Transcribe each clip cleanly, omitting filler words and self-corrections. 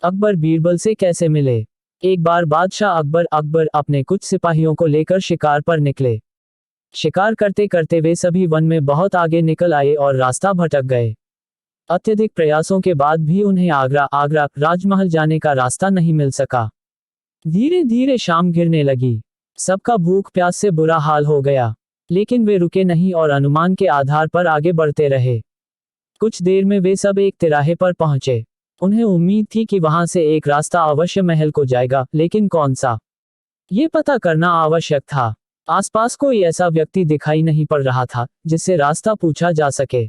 अकबर बीरबल से कैसे मिले। एक बार बादशाह अकबर अपने कुछ सिपाहियों को लेकर शिकार पर निकले। शिकार करते करते वे सभी वन में बहुत आगे निकल आए और रास्ता भटक गए। अत्यधिक प्रयासों के बाद भी उन्हें आगरा राजमहल जाने का रास्ता नहीं मिल सका। धीरे धीरे शाम घिरने लगी। सबका भूख प्यास से बुरा हाल हो गया, लेकिन वे रुके नहीं और अनुमान के आधार पर आगे बढ़ते रहे। कुछ देर में वे सब एक तिराहे पर पहुंचे। उन्हें उम्मीद थी कि वहां से एक रास्ता अवश्य महल को जाएगा, लेकिन कौन सा, ये पता करना आवश्यक था। आसपास कोई ऐसा व्यक्ति दिखाई नहीं पड़ रहा था जिससे रास्ता पूछा जा सके।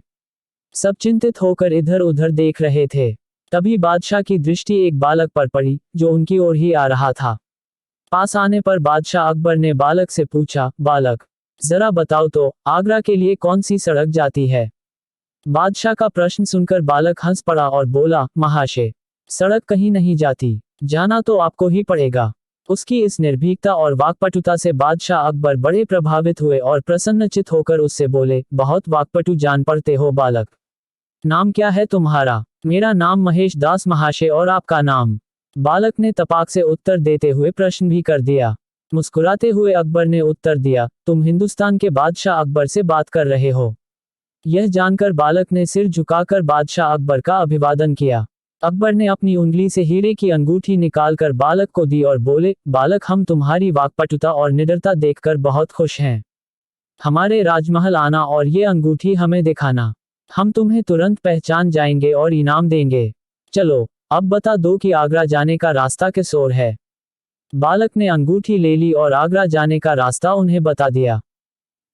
सब चिंतित होकर इधर उधर देख रहे थे। तभी बादशाह की दृष्टि एक बालक पर पड़ी जो उनकी ओर ही आ रहा था। पास आने पर बादशाह अकबर ने बालक से पूछा, बालक, जरा बताओ तो आगरा के लिए कौन सी सड़क जाती है। बादशाह का प्रश्न सुनकर बालक हंस पड़ा और बोला, महाशय, सड़क कहीं नहीं जाती, जाना तो आपको ही पड़ेगा। उसकी इस निर्भीकता और वाक्पटुता से बादशाह अकबर बड़े प्रभावित हुए और प्रसन्नचित होकर उससे बोले, बहुत वाक्पटु जान पड़ते हो बालक। नाम क्या है तुम्हारा। मेरा नाम महेश दास महाशय। और आपका नाम। बालक ने तपाक से उत्तर देते हुए प्रश्न भी कर दिया। मुस्कुराते हुए अकबर ने उत्तर दिया, तुम हिंदुस्तान के बादशाह अकबर से बात कर रहे हो। यह जानकर बालक ने सिर झुकाकर बादशाह अकबर का अभिवादन किया। अकबर ने अपनी उंगली से हीरे की अंगूठी निकालकर बालक को दी और बोले, बालक, हम तुम्हारी वाक्पटुता और निडरता देखकर बहुत खुश हैं। हमारे राजमहल आना और ये अंगूठी हमें दिखाना, हम तुम्हें तुरंत पहचान जाएंगे और इनाम देंगे। चलो, अब बता दो कि आगरा जाने का रास्ता किस ओर है। बालक ने अंगूठी ले ली और आगरा जाने का रास्ता उन्हें बता दिया।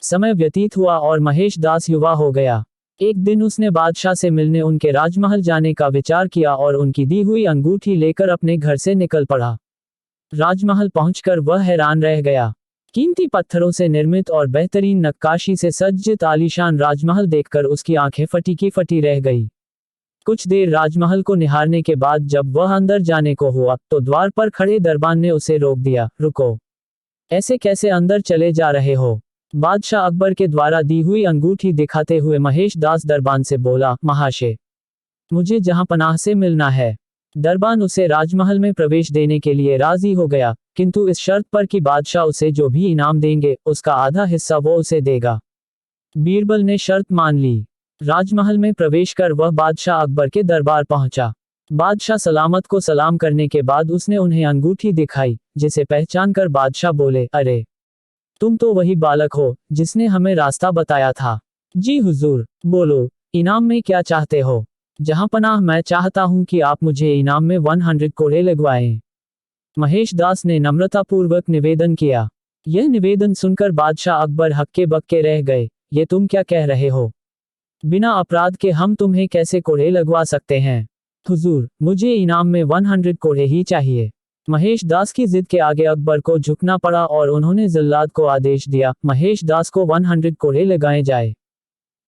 समय व्यतीत हुआ और महेश दास युवा हो गया। एक दिन उसने बादशाह से मिलने उनके राजमहल जाने का विचार किया और उनकी दी हुई अंगूठी लेकर अपने घर से निकल पड़ा। राजमहल पहुंचकर वह हैरान रह गया। कीमती पत्थरों से निर्मित और बेहतरीन नक्काशी से सज्जित आलीशान राजमहल देखकर उसकी आंखें फटी की फटी रह गई। कुछ देर राजमहल को निहारने के बाद जब वह अंदर जाने को हुआ तो द्वार पर खड़े दरबान ने उसे रोक दिया। रुको, ऐसे कैसे अंदर चले जा रहे हो। बादशाह अकबर के द्वारा दी हुई अंगूठी दिखाते हुए महेश दास दरबान से बोला, महाशय, मुझे जहां पनाह से मिलना है। दरबान उसे राजमहल में प्रवेश देने के लिए राजी हो गया, किंतु इस शर्त पर कि बादशाह उसे जो भी इनाम देंगे उसका आधा हिस्सा वो उसे देगा। बीरबल ने शर्त मान ली। राजमहल में प्रवेश कर वह बादशाह अकबर के दरबार पहुंचा। बादशाह सलामत को सलाम करने के बाद उसने उन्हें अंगूठी दिखाई, जिसे पहचान कर बादशाह बोले, अरे, तुम तो वही बालक हो जिसने हमें रास्ता बताया था। जी हुजूर। बोलो, इनाम में क्या चाहते हो। जहां पनाह, मैं चाहता हूं कि आप मुझे इनाम में 100 कोड़े लगवाएं। महेश दास ने नम्रतापूर्वक निवेदन किया। यह निवेदन सुनकर बादशाह अकबर हक्के बक्के रह गए। ये तुम क्या कह रहे हो। बिना अपराध के हम तुम्हें कैसे कोड़े लगवा सकते हैं। हुजूर, मुझे इनाम में 100 कोड़े ही चाहिए। महेश दास की जिद के आगे अकबर को झुकना पड़ा और उन्होंने जल्लाद को आदेश दिया, महेश दास को 100 कोड़े लगाए जाए।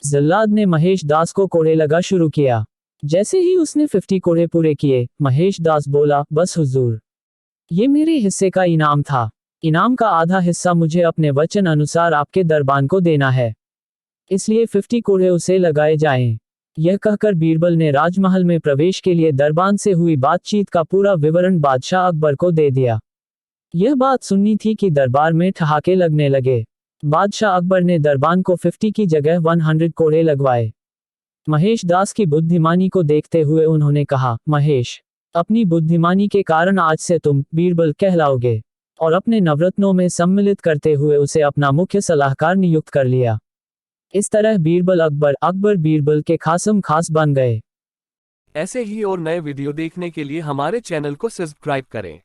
जल्लाद ने महेश दास को कोड़े लगा शुरू किया। जैसे ही उसने 50 कोड़े पूरे किए, महेश दास बोला, बस हुजूर, ये मेरे हिस्से का इनाम था। इनाम का आधा हिस्सा मुझे अपने वचन अनुसार आपके दरबान को देना है, इसलिए 50 कोड़े उसे लगाए जाएं। यह कहकर बीरबल ने राजमहल में प्रवेश के लिए दरबान से हुई बातचीत का पूरा विवरण बादशाह अकबर को दे दिया। यह बात सुननी थी कि दरबार में ठहाके लगने लगे। बादशाह अकबर ने दरबान को 50 की जगह 100 कोड़े लगवाए। महेश दास की बुद्धिमानी को देखते हुए उन्होंने कहा, महेश, अपनी बुद्धिमानी के कारण आज से तुम बीरबल कहलाओगे। और अपने नवरत्नों में सम्मिलित करते हुए उसे अपना मुख्य सलाहकार नियुक्त कर लिया। इस तरह बीरबल अकबर बीरबल के खासम खास बन गए। ऐसे ही और नए वीडियो देखने के लिए हमारे चैनल को सब्सक्राइब करें।